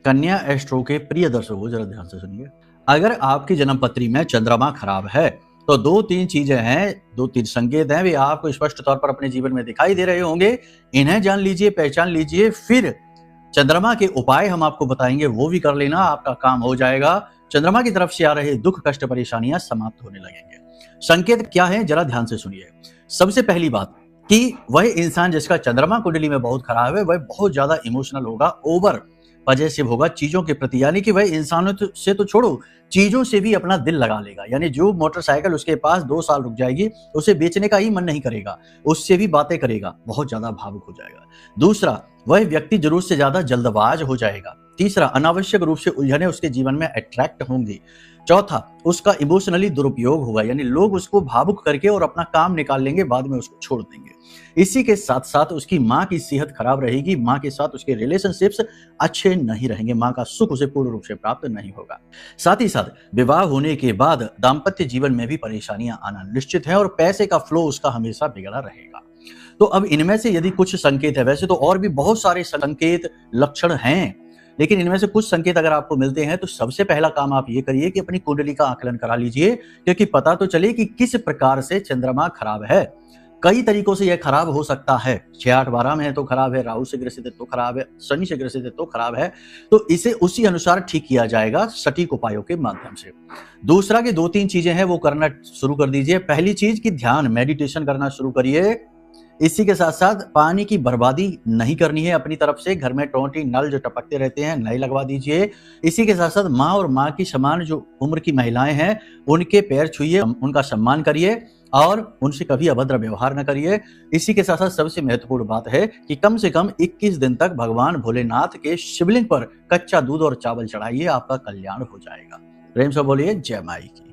कन्या एस्ट्रो के प्रिय दर्शकों जरा ध्यान से सुनिए। अगर आपकी जन्म पत्री में चंद्रमा खराब है तो दो तीन चीजें हैं, दो तीन संकेत हैं, वे आपको स्पष्ट तौर पर अपने जीवन में दिखाई दे रहे होंगे। इन्हें जान लीजिए, पहचान लीजिए, फिर चंद्रमा के उपाय हम आपको बताएंगे, वो भी कर लेना, आपका काम हो जाएगा। चंद्रमा की तरफ से आ रहे दुख कष्ट परेशानियां समाप्त होने लगेंगे। संकेत क्या है, जरा ध्यान से सुनिए। सबसे पहली बात कि वह इंसान जिसका चंद्रमा कुंडली में बहुत खराब है, वह बहुत ज्यादा इमोशनल होगा, ओवर पॉजिटिव होगा चीजों के प्रति, यानी कि वह इंसानों से तो छोड़ो, चीजों से भी अपना दिल लगा लेगा। यानी जो मोटरसाइकिल उसके पास 2 साल रुक जाएगी, उसे बेचने का ही मन नहीं करेगा, उससे भी बातें करेगा, बहुत ज्यादा भावुक हो जाएगा। दूसरा, वह व्यक्ति जरूरत से ज्यादा जल्दबाज हो जाएगा। तीसरा, अनावश्यक रूप से उलझने उसके जीवन में अट्रैक्ट होंगी। चौथा, उसका इमोशनली दुरुपयोग होगा, यानी लोग उसको भावुक करके और अपना काम निकाल लेंगे, बाद में उसको छोड़ देंगे। इसी के साथ साथ उसकी माँ की सेहत खराब रहेगी, माँ के साथ उसके रिलेशनशिप्स अच्छे नहीं रहेंगे, माँ का सुख उसे पूर्ण रूप से प्राप्त नहीं होगा। साथ ही साथ विवाह होने के बाद दाम्पत्य जीवन में भी परेशानियां आना निश्चित है और पैसे का फ्लो उसका हमेशा बिगड़ा रहेगा। तो अब इनमें से यदि कुछ संकेत है, वैसे तो और भी बहुत सारे संकेत लक्षण हैं, लेकिन इनमें से कुछ संकेत अगर आपको मिलते हैं तो सबसे पहला काम आप ये करिए कि अपनी कुंडली का आकलन करा लीजिए, क्योंकि पता तो चले कि किस प्रकार से चंद्रमा खराब है। कई तरीकों से यह खराब हो सकता है, 6-8-12 में है तो खराब है, राहु से ग्रसित है तो खराब है, शनि से ग्रसित है तो खराब है, तो इसे उसी अनुसार ठीक किया जाएगा सटीक उपायों के माध्यम से। दूसरा कि 2-3 चीजें हैं वो करना शुरू कर दीजिए। पहली चीज कि ध्यान मेडिटेशन करना शुरू करिए। इसी के साथ साथ पानी की बर्बादी नहीं करनी है अपनी तरफ से, घर में टोंटी नल जो टपकते रहते हैं नए लगवा दीजिए। इसी के साथ साथ माँ और माँ की समान जो उम्र की महिलाएं हैं उनके पैर छुइए, उनका सम्मान करिए और उनसे कभी अभद्र व्यवहार न करिए। इसी के साथ साथ सबसे महत्वपूर्ण बात है कि कम से कम 21 दिन तक भगवान भोलेनाथ के शिवलिंग पर कच्चा दूध और चावल चढ़ाइए, आपका कल्याण हो जाएगा। प्रेम से बोलिए जय माई की।